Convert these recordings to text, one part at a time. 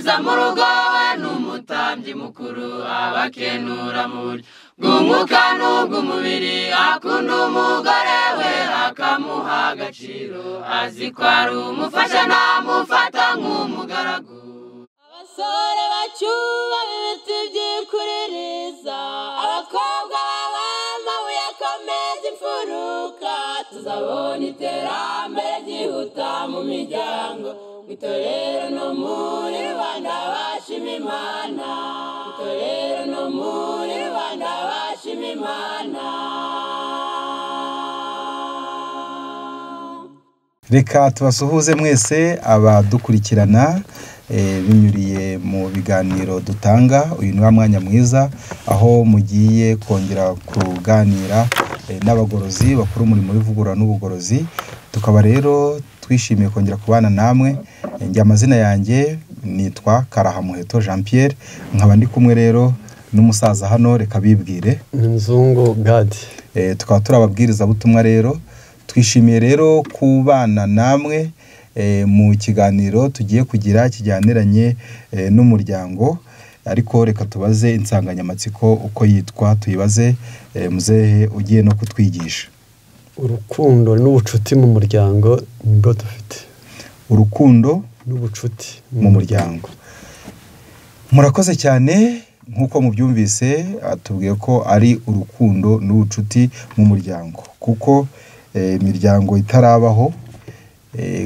mwiza mu rugo we n'umutambyi mukuru abakenura mu buryo bw'umwuka n'ubw'umubiri akunda umugore we akamuha agaciro azi ko ari umufasha namufata nk'umugaragu abasore bacyuba ibiti by'ikuririza abakobwa b'amabuye akomeza imfuruka tuzabona iterambere ryihuta mu miryango itorero no muri rubanda bashima Imana itorero no muri rubanda bashima Imana. Reka tubasuhuze mwese abadukurikirana binyuriye mu biganiro dutanga. Uyu ni wa mwanya mwiza aho mugiye kongera kuganira n'abagorozi bakuru umurimo w'ivugurura n'ubugorozi. Tukaba rero twishimiye kongera kubana namwe. Njye amazina yanjye nitwa Karahamuheto Jean Pierre, nkaba ndi kumwe rero n'umusaza hano, reka bibwire. Nzungu Gad. Tukaba turababwiriza butumwa rero. Twishimiye rero kubana namwe mu kiganiro tugiye kugira kijyaniranye n'umuryango, ariko reka tubaze insanganyamatsiko uko yitwa, tuyibaze muzehe ugiye no kutwigisha. Urukundo n'ubucuti mu muryango nibwo dufite. Urukundo n'ubucuti mu muryango. Murakoze cyane. Nkuko mubyumvise atubwiye ko ari urukundo n'ubucuti mu muryango, kuko imiryango itarabaho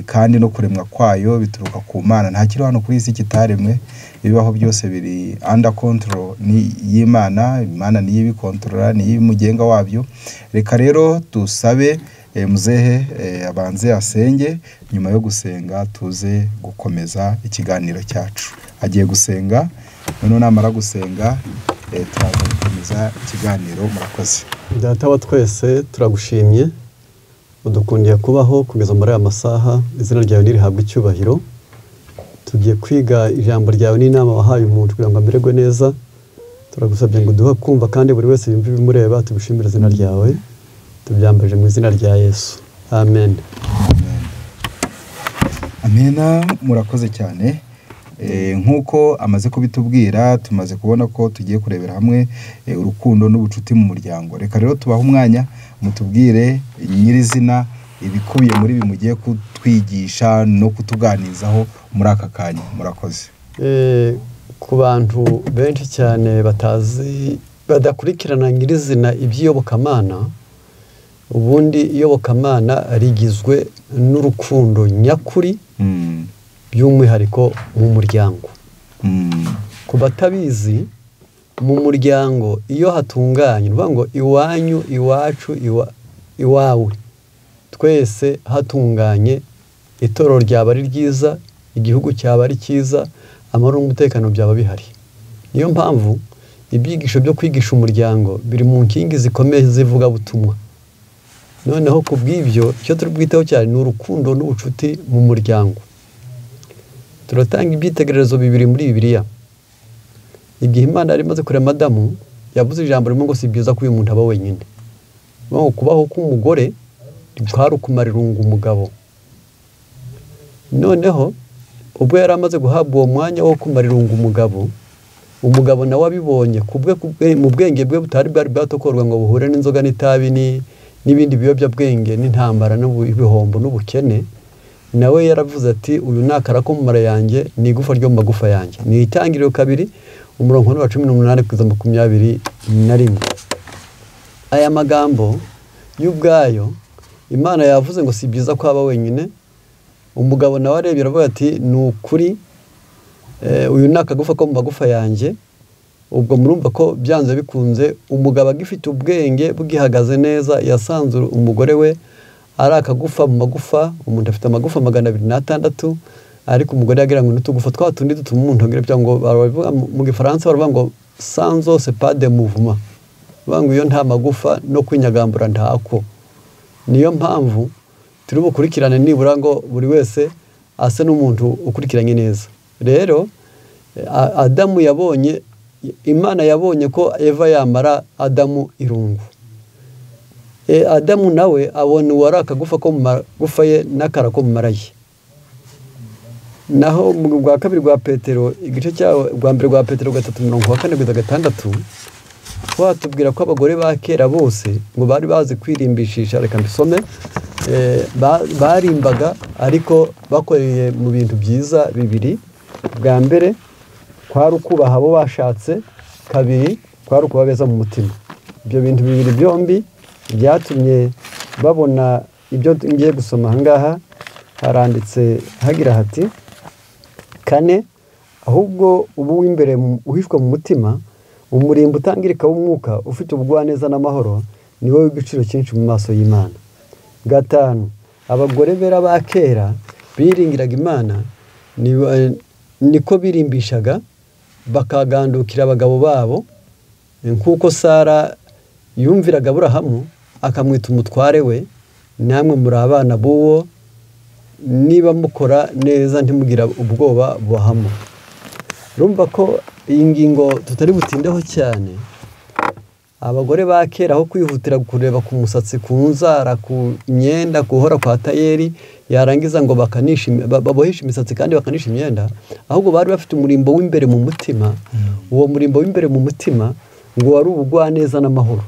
kandi no kuremwa kwayo bituruka ku Mana. Nta kiri hano kuri isi kitaremwe, ibibaho byose biri under control ni y'Imana. Imana niyo ibikontorora, niyo ibimugenga wabyo. Reka rero dusabe muzehe abanze asenge, nyuma yo gusenga tuze gukomeza ikiganiro cyacu. Agiye gusenga, none namara gusenga turaza gukomeza ikiganiro. Murakoze. Data wa twese turagushimye, udukundiye kubaho kugeza muri aya masaha. Izina ryawe nirihabwe icyubahiro. Tugiye kwiga ijambo ryawe n'inama wahaye umuntu kugira ngo amererwe neza. Turagusabye ngo duhe kumva kandi buri wese yumve ibimureba. Tubishimire izina ryawe, tubyambaje mu izina rya Yesu, amen. Amena. Murakoze cyane. Nkuko amaze kubitubwira, tumaze kubona ko tugiye kurebera hamwe urukundo n'ubucuti mu muryango. Reka rero tubahe umwanya mutubwire nyirizina ibikubiye muri ibi mugiye kutwigisha no kutuganizaho muri aka kanya. Murakoze. Ku bantu benshi cyane badakurikirana nyirizina iby'iyobokamana, ubundi iyobokamana rigizwe n'urukundo nyakuri by'umwihariko mu muryango. Ku batabizi, mu muryango iyo hatunganye, uvuga ngo iwanyu, iwacu, iwawe, twese hatunganye, itorero ryaba ari ryiza, igihugu cyaba ari cyiza, amahoro n'umutekano byaba bihari. Niyo mpamvu ibyigisho byo kwigisha umuryango biri mu nkingi zikomeye zivuga butumwa. Noneho ku bw'ibyo icyo turi bwiteho cyane ni urukundo n'ubucuti mu muryango. Turatanga ibyitegererezo bibiri muri Bibiliya. Igihe Imana yari imaze kurema Adamu, yavuze ijambo rimwe ngo si byiza ko uyu muntu aba wenyine. Kubaho k'umugore kwari ukumarira umugabo. Noneho ubwo yari amaze guhabwa uwo mwanya wo kumarira umugabo, umugabo nawe abibonye mu bwenge bwe butari bwari bwatokorwa ngo buhure n'inzoga n'itabi n'ibindi biyobyabwenge n'intambara n'ibihombo n'ubukene, nawe yaravuze ati uyu nakara ko mu mara yanjye ni igufa ryo mu magufa yanjye. Ni Itangiriro 2 umurongo wa 18 kugeza 21. Aya magambo y'ubwayo Imana yavuze ngo si byiza ko aba wenyine. Umugabo nawe arebye aravuga ati ni ukuri uyu nakagufa ko mu magufa yanjye. Ubwo murumva ko byanze bikunze umugabo agifite ubwenge bugihagaze neza yasanze umugore we ari akagufa mu magufa. Umuntu afite amagufa 206, ariko umugore yagira ngo n'utugufa twa tundi dutuma umuntu agira byango mu Gifaransa baravuga ngo sans os pas de mouvement. Bangu iyo nta magufa no kwinyagambura ntako. Niyo mpamvu turi bukurikirane nibura ngo buri wese ase n'umuntu ukurikiranye neza. Rero Adamu yabonye, Imana yabonye ko Eva yamara Adamu irungu. Adamu nawe abona uwari akagufa ko mu magufa ye n'akara ko mu mara ye. naho mu rwa kabiri rwa Petero igice cyawo rwa mbere rwa Petero 3:4-6 watubwira ko abagore ba kera bose ngo bari bazi kwirimbishisha, reka mbisome, barimbaga ariko bakoreye mu bintu byiza bibiri. Bwa mbere kwari ukubaha abo bashatse, kabiri kwari ukubabeza mu mutima. Ibyo bintu bibiri byombi byatumye babona ibyo ngiye gusoma ahangaha. Haranditse hagira hati 4, ahubwo ubu w'imbere uhishwa mu mutima, umurimbo utangirika w'umwuka ufite ubugwaneza n'amahoro, ni wowe w'igiciro cyinshi mu maso y'Imana. 5, abagore bera ba kera biringiraga Imana, niko birimbishaga bakagandukira abagabo babo, nkuko Sara yumviraga Aburahamu akamwita umutware we. Namwe muri abana b'uwo, niba mukora neza ntimugira ubwoba buhamo. Urumva ko iyi ngingo tutari butindeho cyane. Abagore ba kera aho kwihutira kureba ku musatsi, ku nzara, ku myenda, guhora kwa tayeri, yarangiza ngo babohisha imisatsi kandi bakanisha imyenda, ahubwo bari bafite umurimbo w'imbere mu mutima. Uwo murimbo w'imbere mu mutima ngo wari ubugwaneza n'amahoro.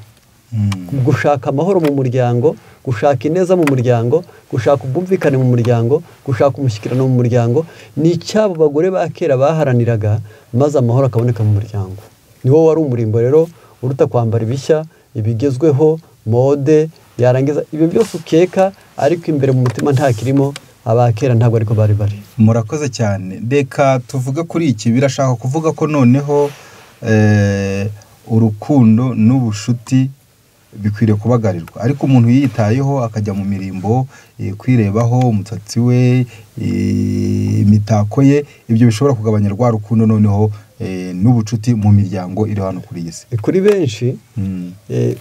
Gushaka amahoro mu muryango, gushaka ineza mu muryango, gushaka ubwumvikane mu muryango, gushaka umushyikirano mu muryango, ni icyabo bagore ba kera baharaniraga, maze amahoro akaboneka mu muryango. Niwo wari umurimbo rero uruta kwambara ibishya, ibigezweho, mode, yarangiza ibyo byose ukeka, ariko imbere mu mutima nta kirimo. Abakera ntabwo ariko bari bari. Murakoze cyane. Reka tuvuge kuri iki. Birashaka kuvuga ko noneho urukundo n'ubushuti bikwiriye kubagarirwa, ariko umuntu yitayeho akajya mu mirimbo, kwirebaho umusatsi we, imitako ye, ibyo bishobora kugabanya rwa rukundo noneho n'ubucuti mu miryango iri hano kuri iyi si. Kuri benshi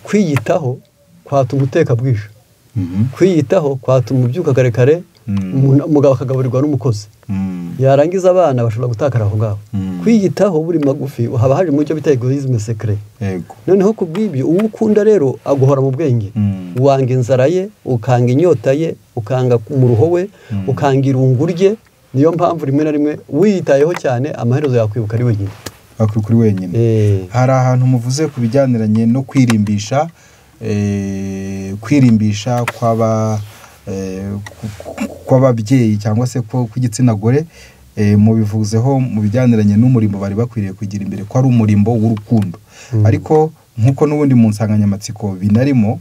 kwiyitaho kwatuma uteka bwisha, kwiyitaho kwatuma ubyuka kare kare, umugabo akagaburirwa n'umukozi, yarangiza abana bashobora gutakara aho ngaho. Kwiyitaho buri magufi haba haje mu cyo bita egoisme secret. Noneho kubw'ibyo uwo ukunda rero aguhora mu bwenge, wanga inzara ye, ukanga inyota ye, ukanga umuruho we, ukanga irungu rye. Niyo mpamvu rimwe na rimwe wiyitayeho cyane, amaherezo yakwibuka ari wenyine. Kuri wenyine. Hari ahantu muvuze ku bijyaniranye no kwirimbisha, kwirimbisha kw'ababyeyi cyangwa se kw'igitsina gore, mubivuzeho mu bijyaniranye n'umurimbo bari bakwiriye kugira imbere, ko ari umurimbo w'urukundo. Ariko nkuko n'ubundi mu nsanganyamatsiko binarimo,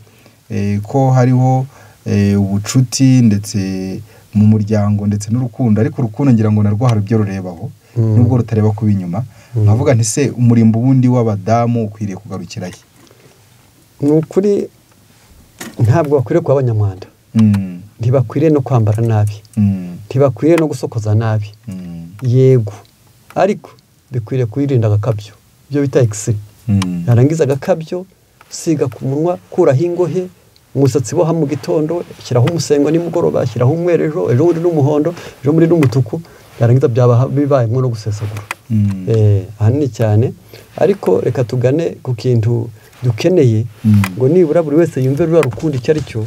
ko hariho ubucuti ndetse mu muryango ndetse n'urukundo, ariko urukundo ngira ngo narwo hari ibyo rurebaho nubwo rutareba kuba inyuma. Nkavuga nti se umurimbo wundi w'abadamu ukwiriye kugarukira he? Ni ukuri ntabwo bakwiriye kuba abanyamwanda, ntibakwiriye no kwambara nabi, ntibakwiriye no gusokoza nabi, yego, ariko bikwiriye kwirinda agakabyo, ibyo bita excès. Yarangiza agakabyo, siga ku munwa, kuraho ingohe, umusatsi boha mu gitondo, shyiraho umusengo nimugoroba, shyiraho umwerejo, ejo muri n'umuhondo, ejo muri n'umutuku, yarangiza byaba bibayemo no gusesagura. Ahanini cyane. Ariko reka tugane ku kintu dukeneye, ngo nibura buri wese yumve rura rukundo icyo ari cyo,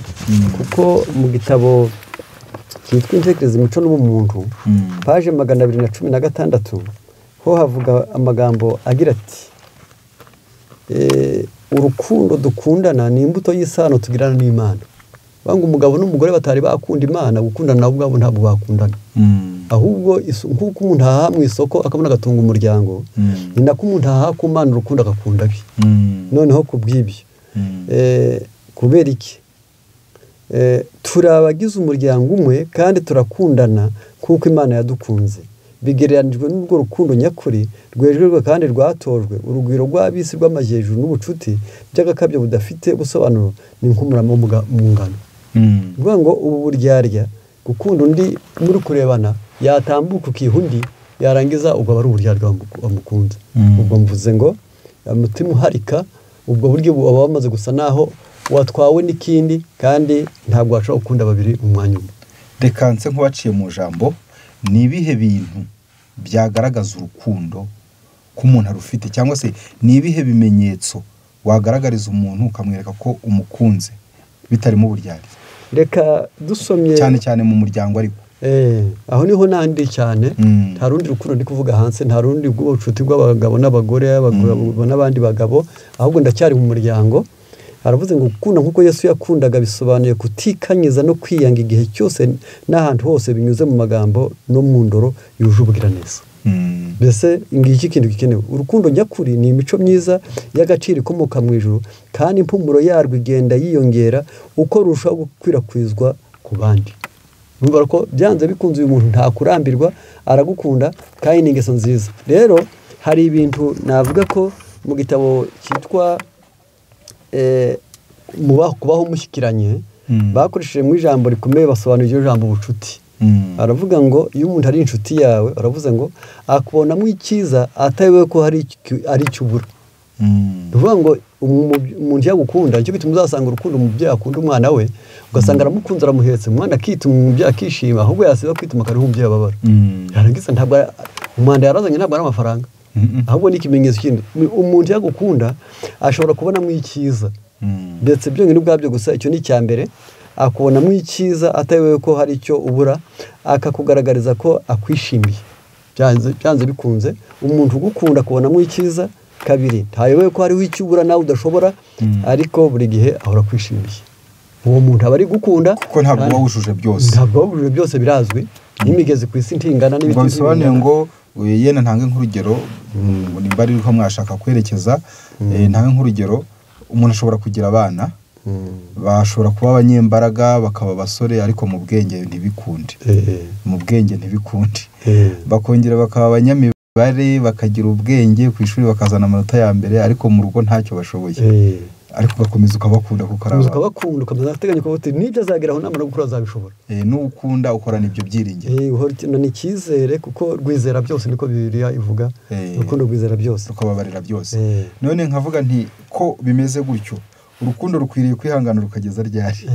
kuko mu gitabo cyitwa Intekerezo, Imico n'Ubumuntu, paje 216 ho havuga amagambo agira ati urukundo dukundana ni imbuto y'isano tugirana n'Imana. Banga umugabo n'umugore batari bakunda Imana, gukundana nabo ubwabo ntabwo bakundana. Ahubwo nk'uko umuntu ahaha mu isoko akabona agatunga umuryango, ni nako umuntu ahaha ku Mana urukundo agakunda bi. Noneho kubw'ibyo kubera iki? Turabagize umuryango umwe kandi turakundana kuko Imana yadukunze. Bigereranijwe n'ubwo rukundo nyakuri rwejejwe kandi rwatojwe, urugwiro rw'abisi rw'amajyejuru n'ubucuti by'agakabyo budafite busobanuro, ni nk'umurama mu ngano. Vuga ngo ubu buryarya, gukunda undi muri kurebana, yatambuka ukihundi, yarangiza ubwo ari uburyarya wamukunze. Ubwo mvuze ngo umutima uharika, ubwo buryo baba bamaze gusa naho watwawe n'ikindi, kandi ntabwo washobora gukunda babiri mu mwanya umwe. Reka nse nk'uwaciye mu jambo, ni ibihe bintu byagaragaza urukundo k'umuntu arufite, cyangwa se ni ibihe bimenyetso wagaragariza umuntu ukamwereka ko umukunze bitarimo uburyarya? Reka dusomye cyane cyane mu muryango. Ariko aho niho nandi cyane nta rundi rukundo ndi kuvuga hanze nta rundi bw'ubucuti bw'abagabo n'abagore abagabo n'abandi bagabo ahubwo ndacyari mu muryango aravuze ngo gukunda nk'uko Yesu yakundaga bisobanuye kutikanyiza no kwiyanga igihe cyose n'ahantu hose binyuze mu magambo no mu ndoro yuje ubugiraneza mbese ngiki kintu gikenewe urukundo nyakuri ni imico myiza y'agaciro ikomoka mu ijuru kandi impumuro yarwo igenda yiyongera uko rushaho gukwirakwizwa ku bandi urumva ko byanze bikunze uyu muntu nta kurambirwa aragukunda kandi ni ingeso nziza rero hari ibintu navuga ko mu gitabo cyitwa kubaho mushyikiranye bakoresheje mu ijambo rikomeye basobanura iryo jambo ubucuti aravuga ngo iyo umuntu ari inshuti yawe aravuze ngo akubonamo icyiza atayobewe ko ari icyo ubura uvuga ngo umuntu yagukunda nicyo gituma uzasanga urukundo umubyeyi akunda umwana we ugasanga aramukunze aramuhetse umwana akituma umubyeyi akishima ahubwo yasiba kwituma akariho umubyeyi ababara yarangiza ntabwo umwanda yarazanye ntabwo ari amafaranga ahubwo ni ikimenyetso kindi umuntu yagukunda ashobora kubonamo icyiza ndetse byonyine ubwabyo gusa icyo ni icya mbere akubonamo icyiza atayobewe ko hari icyo ubura akakugaragariza ko akwishimiye byanze bikunze umuntu ugukunda akubonamo icyiza kabiri ntayobewe ko hariho icyo ubura nawe udashobora ariko buri gihe ahora akwishimiye uwo muntu aba ari gukunda kuko ntabwo uba wujuje byose ntabwo uba wujuje byose birazwi n'imigezi ku isi ntingana n'ibiti bisobanuye ngo yenda ntange nk'urugero nimba ari ko mwashaka kwerekeza ntange nk'urugero umuntu ashobora kugira abana bashobora kuba abanyembaraga bakaba abasore ariko mu bwenge ntibikunde bakongera bakaba abanyamibare bakagira ubwenge ku ishuri bakazana amanota ya mbere ariko mu rugo ntacyo bashoboye ariko ugakomeza ukabakunda kuko ari ukabakunda ukamenya ateganya ko n'ibyo azageraho namara gukura azabishobora n'ukunda ukorana ibyo byiringiro ni icyizere kuko rwizera byose niko Bibiliya ivuga urukundo rwizera byose rukababarira byose none nkavuga nti ko bimeze gutyo urukundo rukwiriye kwihangana rukageza ryari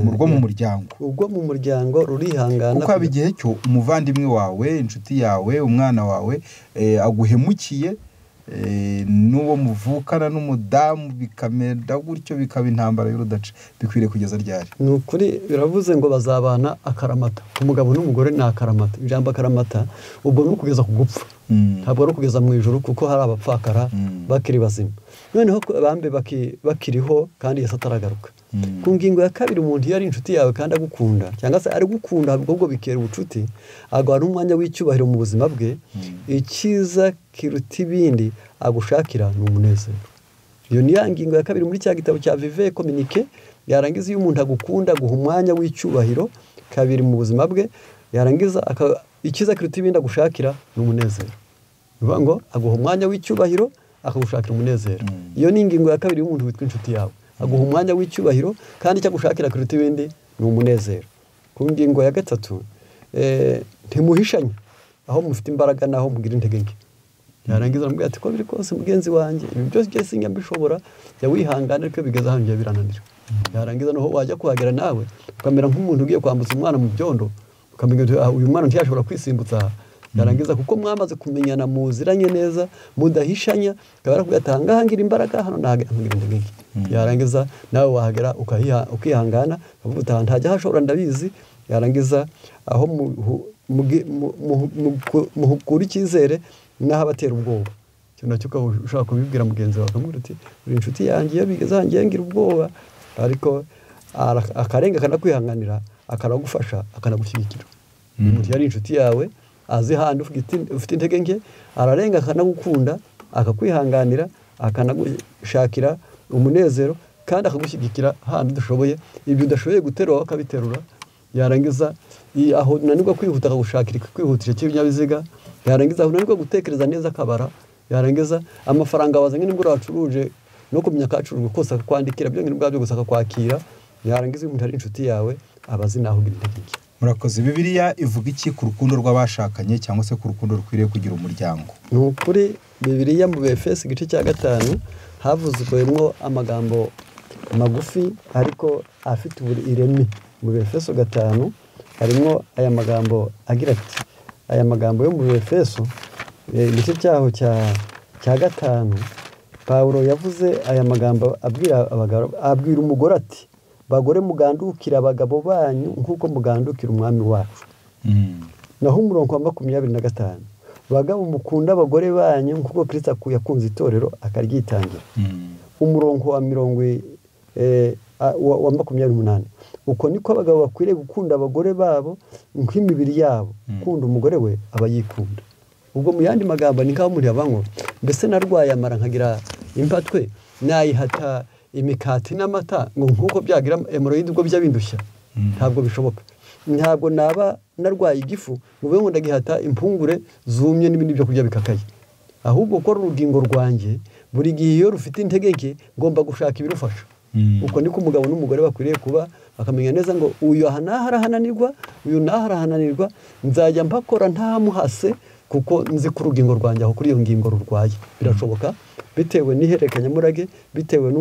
urwo mu muryango urwo mu muryango rurihangana kuko haba igihe cyo umuvandimwe wawe inshuti yawe umwana wawe aguhemukiye n'uwo muvukana n'umudamu bikamera gutyo bikaba intambara y'urudaca bikwiriye kugeza ryari ni ukuri biravuze ngo bazabana akaramata umugabo n'umugore ni akaramata ijambo akaramata ubwo ni ukugeza ku gupfa ntabwo ari ukugeza mu ijoro kuko hari abapfakara bakiri bazima noneho bambe bakiriho kandi Yesu ataragaruka ku ngingo ya kabiri umuntu iyo ari inshuti yawe kandi agukunda cyangwa se ari gukunda ahubwo bikera ubucuti agwa n'umwanya w'icyubahiro mu buzima bwe icyiza kiruta ibindi agushakira ni umunezero iyo ni ya ngingo ya kabiri muri cya gitabo cya Vive Communique yarangiza iyo umuntu agukunda guha umwanya w'icyubahiro kabiri mu buzima bwe yarangiza icyiza kiruta ibindi agushakira ni umunezero bivuga ngo aguha umwanya w'icyubahiro akagushakira umunezero iyo ni ingingo ya kabiri y'umuntu witwa inshuti yawe aguha umwanya w'icyubahiro kandi icyo agushakira kiruta ibindi ni umunezero ku ngingo ya gatatu ntimuhishanye aho mufite imbaraga naho mugira intege nke yarangiza aramubwira ati ko biri kose mugenzi wanjye ibi byose byose sinyambishobora jya wihangana ariko bigeze ahantu biba birananira yarangiza noho wajya kuhagera nawe ukamera nk'umuntu ugiye kwambutsa umwana mu byondo ukamenya uyu mwana ntiyashobora kwisimbutsa yarangiza kuko mwamaze kumenyana muziranye neza mudahishanya akaba arakubwira ati ahangaha ngira imbaraga hano ntagira intege nke yarangiza nawe wahagera ukihangana ukavuga uti ntajya hashobora ndabizi yarangiza aho muhukura icyizere n'aho abatera ubwoba icyo nacyo ukaba ushaka kubibwira mugenzi wawe akamubwira ati uri inshuti yanjye iyo bigeze ahangiye ngira ubwoba ariko akarenga akanakwihanganira akanagufasha akanagushyigikira umuntu yari inshuti yawe azi handi ufite intege nke ararenga akanagukunda akakwihanganira akanagushakira umunezero kandi akagushyigikira handi udashoboye ibyo udashoboye guterura akabiterura yarangiza aho unanirwa kwihuta akagushakira kwihutisha cy'ibinyabiziga yarangiza aho unanirwa gutekereza neza akabara yarangiza amafaranga wazanye nibwo wacuruje no kumenya akacurujwe kose akakwandikira byonyine ubwabyo gusa akakwakira yarangiza umuntu ari inshuti yawe abazi naho ugira intege nke murakoze Bibiliya ivuga iki ku rukundo rw'abashakanye cyangwa se ku rukundo rukwiriye kugira umuryango ni ukuri Bibiliya mu Befeso igice cya 5 havuzwemo amagambo magufi ariko afite ireme mu Befeso 5 harimo aya magambo agira ati aya magambo yo mu Befeso igice cyaho cya 5 Pawulo yavuze aya magambo abwira umugore ati bagore mugandukira abagabo banyu nk'uko mugandukira umwami wacu naho umurongo wa 25 bagabo mukunda abagore banyu nkuko Kristo yakunze itorero akaryitangira. Umurongo wa 28 uko niko abagabo bakwiriye gukunda abagore babo nk'imibiri yabo. Kunda umugore we aba yikunda. Ubwo mu yandi magambo ni nkaho muri abango mbese narwaye amara nkagira impatwe nayihata imikati n'amata ngo nkuko byagira hemorrhoid ubwo bijya bindushya. Ntabwo bishoboka. Ntabwo naba narwaye igifu ngo ngo ndagihata impungure zumye n'ibindi byo kurya bikakaye. Ahubwo ko urugingo rwanjye buri gihe iyo rufite intege nke ngomba gushaka ibirufasha. Uko niko umugabo n'umugore bakwiriye kuba bakamenya neza ngo uyu harahananirwa uyu harahananirwa nzajya mpakora ntamuhase kuko nzi ku rugingo rwanjye aho kuri iyo ngingo rurwaye. Birashoboka bitewe n'iherekanyamurage, bitewe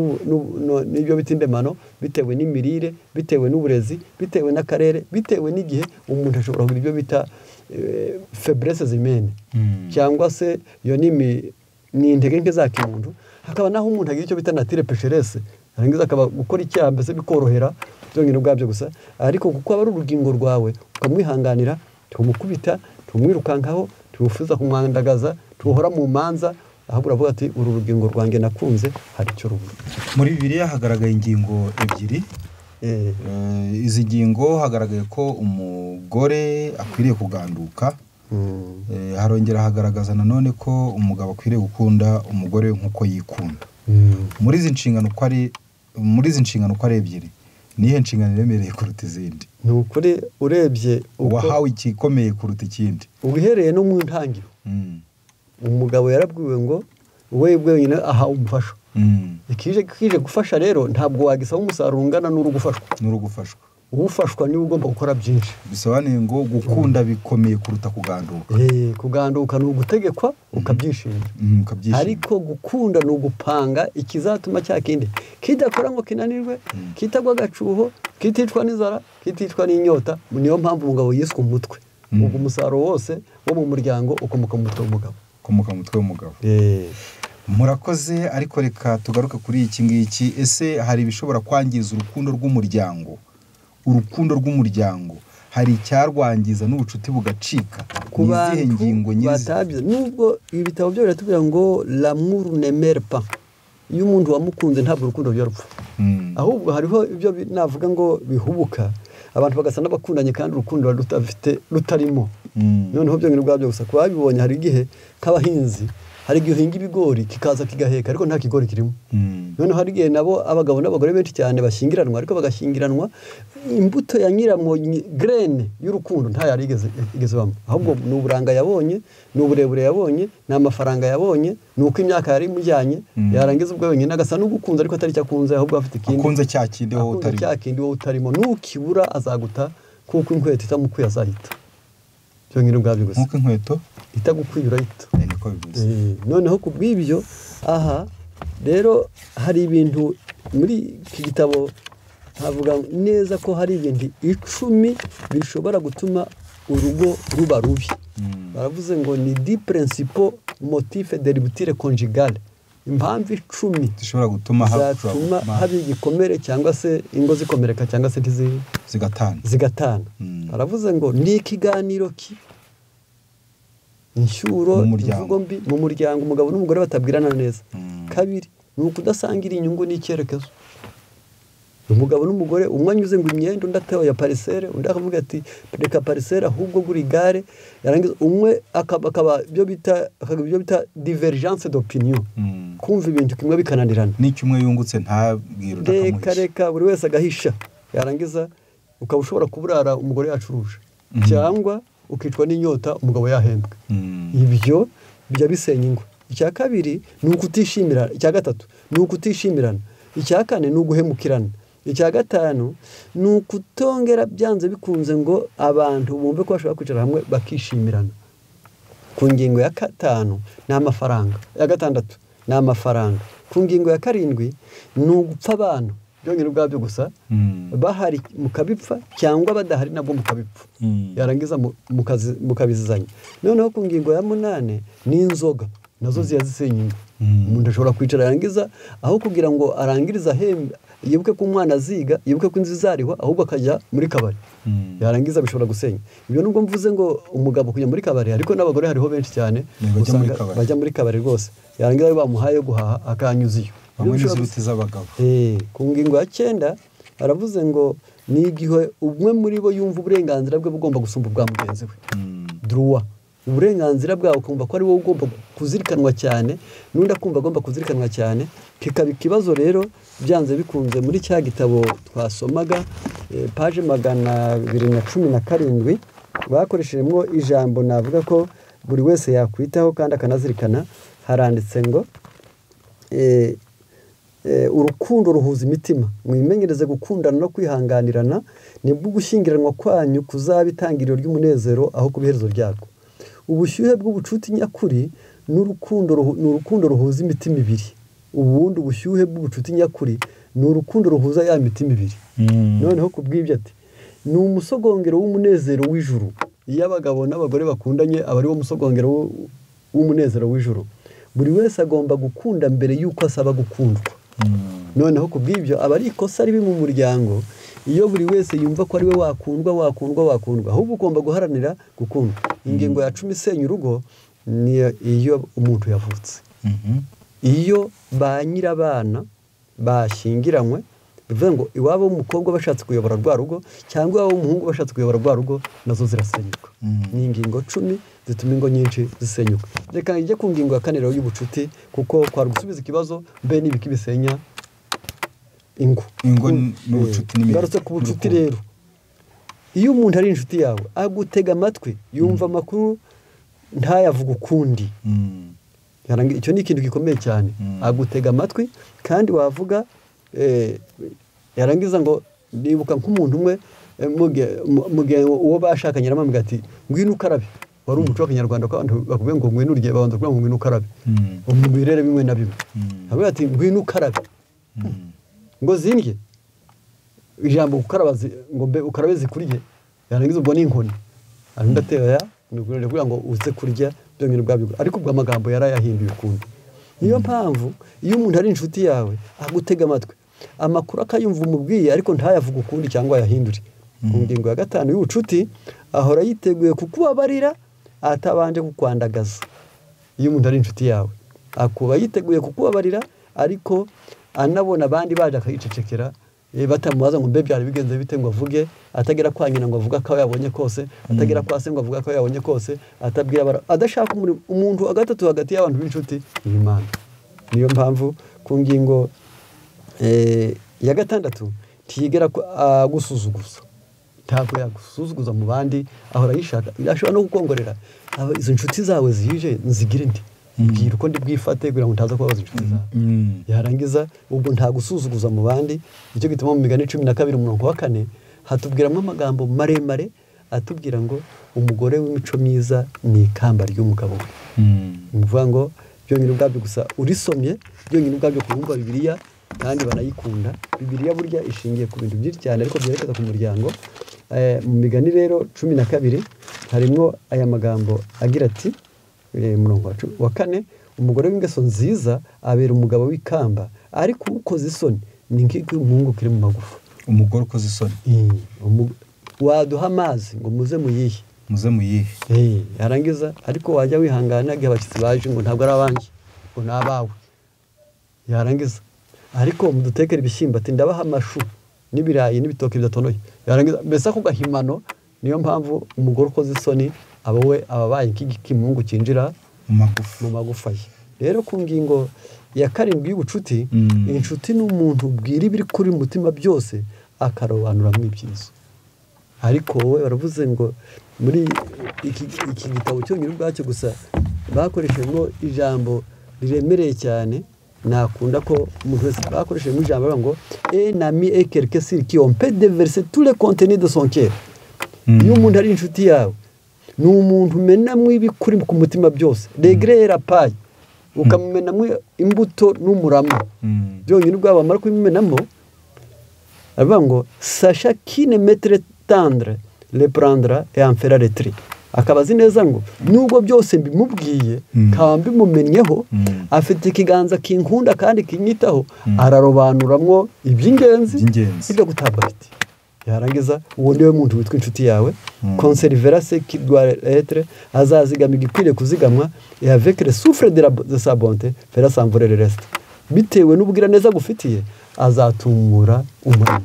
n'ibyo bitindemano, bitewe n'imirire, bitewe n'uburezi, bitewe n'akarere, bitewe n'igihe umuntu ashobora kugira ibyo bita faiblesse zimene cyangwa se iyo ni intege nke za kimuntu. Hakaba naho umuntu agira icyo bita nature pécheresse arangiza akaba gukora icyaha mbese bikorohera byonyine ubwabyo gusa. Ariko kuko aba ari urugingo rwawe ukamwihanganira, tumukubita, tumwirukankaho, tufuza kumwandagaza, tuhora mu manza, ahubwo uravuga ati uru rugingo rwanjye nakunze hari icyo rubura. Muri Bibiliya hagaragaye ingingo ebyiri. Izi ngingo hagaragaye ko umugore akwiriye kuganduka. Harongera hagaragaza nanone ko umugabo akwiriye gukunda umugore nk'uko yikunda. Muri izi nshingano uko ari ebyiri nihe nshingano iremereye kuruta izindi? Ni ukuri urebye wahawe ikikomeye kuruta ikindi. Ubihereye no mu ntangiro umugabo yarabwiwe ngo we wenyine aha umufasha. Kije gufasha rero ntabwo wagisaba umusaruro ungana n'urugufashwa. Ufashwa niwe ugomba gukora byinshi. Bisobanuye ngo gukunda bikomeye kuruta kuganduka. Kuganduka ni ugutegekwa ukabyishimira. Ariko gukunda ni ugupanga ikizatuma cya kindi kidakora ngo kinanirwe, kitagwa agacuho, kiticwa n'inzara, kiticwa n'inyota. Niyo mpamvu umugabo yiswe umutwe. Ubwo umusaruro wose wo mu muryango ukomoka mu mutwe w'umugabo. Murakoze. Ariko reka tugaruke kuri iki ngiki. Ese hari ibishobora kwangiza urukundo rw'umuryango? Urukundo rw'umuryango hari icyarwangiza n'ubucuti bugacika? Ku bantu ngingo batabye nubwo ibitabo byo biratubwira ngo l'amour ne meurt pas. Iyo umuntu wamukunze ntabwo urukundo byarupfa. Ahubwo hariho ibyo navuga ngo bihubuka abantu bagasana bakundanye kandi urukundo rutarimo. Noneho byo ngibyo gusa kwabibonye hari igihe k'abahinzi hari igihe uhinga ibigori kikaza kigaheka ariko nta kigori kirimo. Noneho hari igihe nabo abagabo n'abagore benshi cyane bashingiranwa ariko bagashingiranwa imbuto ya nyiramwo graine y'urukundo nta yari igeze bamwe. Ahubwo ni uburanga yabonye, ni uburebure yabonye, ni amafaranga yabonye, ni uko imyaka yari imujyanye, yarangiza ubwo wenyine agasa n'ugukunze ariko atari cyakunze ahubwo afite ikindi. Akunze cya kindi wowe utarimo. Nukibura azaguta kuko inkweto itamukuye azahita. Byo ngiro ubwabyo gusa. Nkuko inkweto itagukuye urahita. Niko bivuze. Noneho kubw'ibyo aha rero hari ibintu muri iki gitabo havuga neza ko hari ibintu 10 bishobora gutuma urugo ruba rubi. Baravuze ngo ni 10 principaux motifs de rupture conjugale. Impamvu 10 zishobora gutuma haba igikomere cyangwa se ingo zikomereka cyangwa se zigatana. Baravuze ngo ni ikiganiro inshyuro imvugo mbi mu muryango umugabo n'umugore batabwirana neza. Kabiri ni ukudasangira inyungu n'icyerekezo. Umugabo n'umugore umwe anyuze ngo imyenda undi atewe ya parcelle undi akavuga ati reka parcelle ahubwo guri gare yarangiza umwe akaba byo bita divergence d'opinion. Kumva ibintu kimwe bikananirana n'icyo umwe yungutse ntabwira udakamuhisha. Reka buri wese agahisha yarangiza ukaba ushobora kuburara umugore yacuruje cyangwa ukicwa n'inyota umugabo yahembwe. Ibyo bijya bisenya ingo. Icya kabiri ni ukutishimira. Icya gatatu ni ukutishimirana. Icya kane ni uguhemukirana. Icya gatanu ni ukutongera byanze bikunze ngo abantu bumve ko bashobora kwicara hamwe bakishimirana. Ku ngingo ya gatanu ni amafaranga. Ya gatandatu ni amafaranga. Ku ngingo ya karindwi ni ugupfa abantu. Byongera ubwabyo gusa bahari mukabipfa cyangwa badahari nabwo mukabipfa. Yarangiza mukabizizanya. Noneho ku ngingo ya 8 ni inzoga nazo ziyazisenya ingo. umuntu ashobora kwicara yarangiza aho kugira ngo arangirize ahembe yibuke ko umwana aziga yibuke ko inzu izarihwa ahubwo akajya muri kabari yarangiza bishobora gusenya ibyo nubwo mvuze ngo umugabo kujya muri kabari ariko n'abagore hariho benshi cyane bajya muri kabari rwose yarangiza bamuhaye guhaha akanyuza iyo bamwe n'izibiti z'abagabo ku ngingo ya 9 aravuze ngo ni igihe umwe muri bo yumva uburenganzira bwe bugomba gusumba ubwa mugenzi we droit uburenganzira bwawe ukumva ko ari wowe ugomba kuzirikanwa cyane n'undi akumva agomba kuzirikanwa cyane kikaba ikibazo rero byanze bikunze muri cya gitabo twasomaga page 217 bakoreshejemo ijambo navuga ko buri wese yakwitaho kandi akanazirikana haranditse ngo urukundo ruhuza imitima mwimenyereze gukundana no kwihanganirana nibwo gushyingiranwa kwanyu kuzaba itangiriro ry'umunezero aho ku iherezo ryarwo ubushyuhe bw'ubucuti nyakuri n'urukundo ruhuza imitima ibiri ubundi ubushyuhe bw'ubucuti nyakuri ni urukundo ruhuza ya mitima ibiri noneho kubw'ibyo ati ni umusogongero w'umunezero w'ijuru iyo abagabo n'abagore bakundanye aba ari wo musogongero w'umunezero w'ijuru buri wese agomba gukunda mbere y'uko asaba gukundwa noneho kubw'ibyo aba ari ikosa ribi mu muryango iyo buri wese yumva ko ari we wakundwa ahubwo ugomba guharanira gukundwa ingingo ya 10 isenya urugo ni iyo umuntu yavutse iyo ba nyirabana bashyingiranywe bivuze ngo iwabo w'umukobwa bashatse kuyobora rwa rugo cyangwa iwabo w'umuhungu bashatse kuyobora rwa rugo nazo zirasenyuka ni ingingo 10 zituma ingo nyinshi zisenyuka reka njye ku ngingo ya 4 rero y'ubucuti kuko kwari gusubiza ikibazo mbe n'ibiki bisenya ingo n'ubucuti ngarutse ku bucuti rero iyo umuntu ari inshuti yawe agutega amatwi yumva amakuru ntayavuga ukundi icyo ni ikintu gikomeye cyane agutega amatwi kandi wavuga yarangiza ngo nibuka nk'umuntu umwe mugihe uwo bashakanye aramubwira ati ngwino ukarabe wari umuco w'Abanyarwanda ko abantu bakubwiye ngo ngwino urye babanza kuvuga ngo ngwino ukarabe mu birere bimwe na bimwe avuga ati ngwino ukarabe ngo zindye ijambo gukaraba ngo mbe ukarabe zikurye yarangiza ubwo n'inkoni arunda atera nugurire kugira ngo uze kurya byongera ubwabyo ariko ubwo amagambo yarayahinduye ukundi niyo mpamvu iyo umuntu ari inshuti yawe agutega amatwi amakuru akayumva umubwiye ariko ntayavuga ukundi cyangwa yahindure mu ngingo ya 5 y'ubucuti ahora yiteguye kukubabarira atabanje kukwandagaza iyo umuntu ari inshuti yawe akuba yiteguye kukubabarira ariko anabona abandi baje akayicecekera batamubaza ngo mbe byari bigenze bite ngo avuge atagera kwa nyina ngo avuga ko yabonye kose atagera kwa se ngo avuga ko yabonye kose atabwira adashaka umuntu agatatu hagati y'abantu b'inshuti Imana niyo mpamvu ku ngingo ya 6 tigera gusuzuguza ntabwo yagusuzuguza mu bandi ahora yishaka yashobora no gukongorera izo nshuti zawe zije nzigire ndi mbwira uko ndi bwifate kugira ngo ntaza kubabaza inshuti zawe yarangiza ubwo nta gusuzuguza mu bandi icyo gituma mu migani 12:4 hatubwiramo amagambo maremare atubwira ngo umugore w'imico myiza ni ikamba ry'umugabo we mvuga ngo byonyine ubwabyo gusa urisomye byonyine ubwabyo kumva Bibiliya kandi banayikunda Bibiliya burya ishingiye ku bintu byinshi cyane ariko byerekeza ku muryango mu migani rero 12 harimo aya magambo agira ati murongo wa 4 umugore w'ingeso nziza abera umugabo w'ikamba ariko ukoze isoni ni nk'umuhungu kiri mu magufa umugore ukoze isoni waduha amazi ngo muze muyihe yarangiza ariko wajya wihangana igihe abashyitsi baje ngo ntabwo ari abanjye ngo ni abawe yarangiza ariko mudutekera ibishyimbo ati ndabaha amashu n'ibirayi n'ibitoki bidatonoye yarangiza mbese ako gahimano niyo mpamvu umugore ukoze isoni ababaye nk'ikimungu cyinjira mu magufa ye rero ku ngingo ya 7 y'ubucuti inshuti n'umuntu ubwira ibiri kuri mutima byose akarobanura mu ibyiza ariko wowe baravuze ngo muri iki gitabo cyonyine ubwacyo gusa bakoreshejemo ijambo riremereye cyane nakunda ko umuntu wese bakoreshejemo ijambo ngo un ami est quelqu'un sur qui on peut déverser tous les contenus de son cœur iyo umuntu ari inshuti yawe ni umuntu umenamwe ibikuri ku mutima byose regret la paille ukamumenamwe imbuto n'umurama byonyine ubwabo amara kubimenamo avuga ngo sacha qui ne mettrait tendre le prendra et en fera le tri akaba azi neza ngo nubwo byose mbimubwiye kaba mbimumenyeho afite ikiganza kinkunda kandi kinyitaho ararobanuramwo iby'ingenzi ibyo gutabwa afite yarangiza uwo niwe muntu witwa inshuti yawe conservera ce qui doit être azazigama igikwiriye kuzigamwa et avec le souffle de sa bonté fera s'envoler le reste bitewe n'ubwira neza gufitiye azatumura umurimo.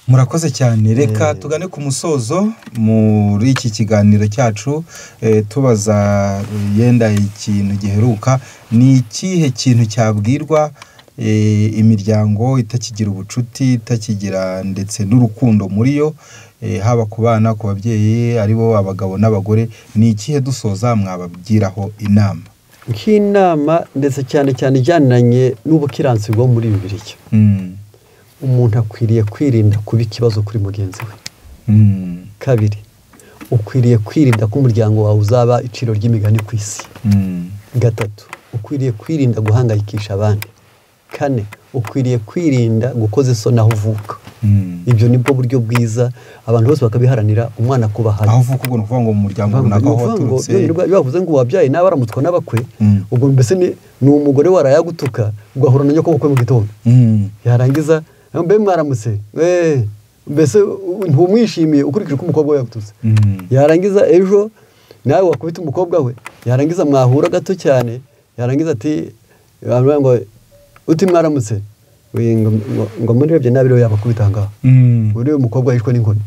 Murakoze cyane, reka tugane ku musozo muri iki kiganiro cyacu tubaza yenda ikintu giheruka ni ikihe kintu cyabwirwa imiryango itakigira ubucuti itakigira ndetse n'urukundo muri yo haba ku bana ku babyeyi aribo abagabo n'abagore ni ikihe dusoza mwababwiraho inama nk'inama ndetse cyane cyane ijyananye n'ubukiransi bwo muri Bibiliya umuntu akwiriye kwirinda kuba ikibazo kuri mugenzi we kabiri ukwiriye kwirinda ko umuryango wawe uzaba iciro ry'imigani ku isi gatatu ukwiriye kwirinda guhangayikisha abandi kane ukwiriye kwirinda gukoza isoni aho uvuka ibyo nibwo buryo bwiza abantu bose bakabiharanira umwana kubaha aho uvuka ubwo nukuvuga ngo mu muryango runaka aho waturutse bavuze ngo wabyaye nawe aramutwa n'abakwe ubwo mbese ni umugore warayagutuka ugahura na nyoko bukwe mu gitondo yarangiza mbe mwaramutse mbese ntumwishimiye ukurikije uko umukobwa we yagututse yarangiza ejo nawe wakubita umukobwa we yarangiza mwahura gato cyane yarangiza ati ngo uti mwaramutse ngo murebye nabi rero yabakubita ngaho uri umukobwa yishwe n'inkoni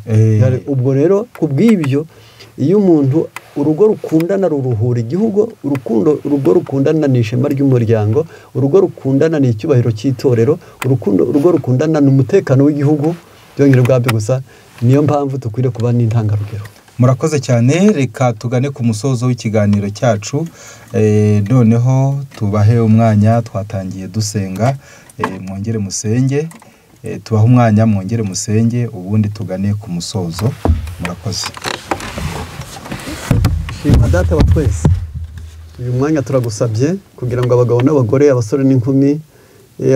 ubwo rero kubw'ibyo iyo umuntu urugo rukundana ruruhura igihugu urugo rukundana ni ishema ry'umuryango urugo rukundana ni icyubahiro cy'itorero urugo rukundana ni umutekano w'igihugu byongera bwabyo gusa niyo mpamvu dukwiriye kuba n'intangarugero. Murakoze cyane, reka tugane ku musozo w'ikiganiro cyacu noneho tubahe umwanya twatangiye dusenga mwongere musenge tubahe umwanya mwongere musenge ubundi tugane ku musozo. Murakoze. Shima data wa twese uyu mwanya turagusabye kugira ngo abagabo n'abagore abasore n'inkumi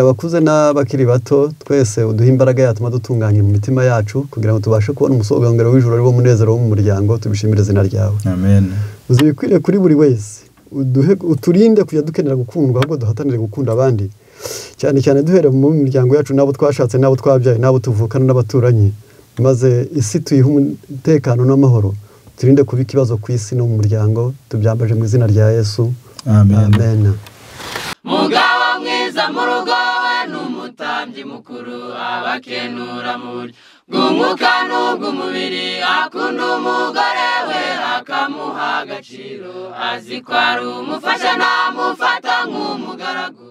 abakuze n'abakiri bato twese uduha imbaraga yatuma dutunganya mu mitima yacu kugira ngo tubashe kubona umusogongero w'ijuru ari wo munezero wo mu muryango tubishimire izina ryawe. Amen. Uzibikwiriye kuri buri wese uturinde kujya dukenera gukundwa ahubwo duhatanire gukunda abandi cyane cyane duhere mu miryango yacu n'abo twashatse n'abo twabyaye n'abo tuvukana n'abaturanyi maze isi tuyihe umutekano n'amahoro turinde kuba ikibazo ku isi no mu muryango tubyambaje mu izina rya Yesu. Amen. Mugabo mwiza mu rugo n'umutambyi mukuru abakenura mu buryo bw'umwuka n'ubw'umubiri akunda umugore we akamuha agaciro azi ko ari umufasha ntamufata nk'umugaragu.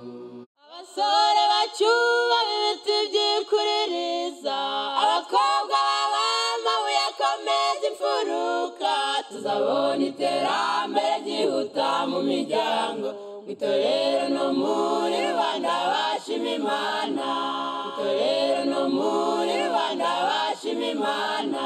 Abasore bacyuba ibiti byikuririza abakobwa b'amabuye akomeza imfuruka tuzabona iterambere ryihuta mu miryango itorero no muri rubanda bashima Imana itorero no muri rubanda bashima Imana.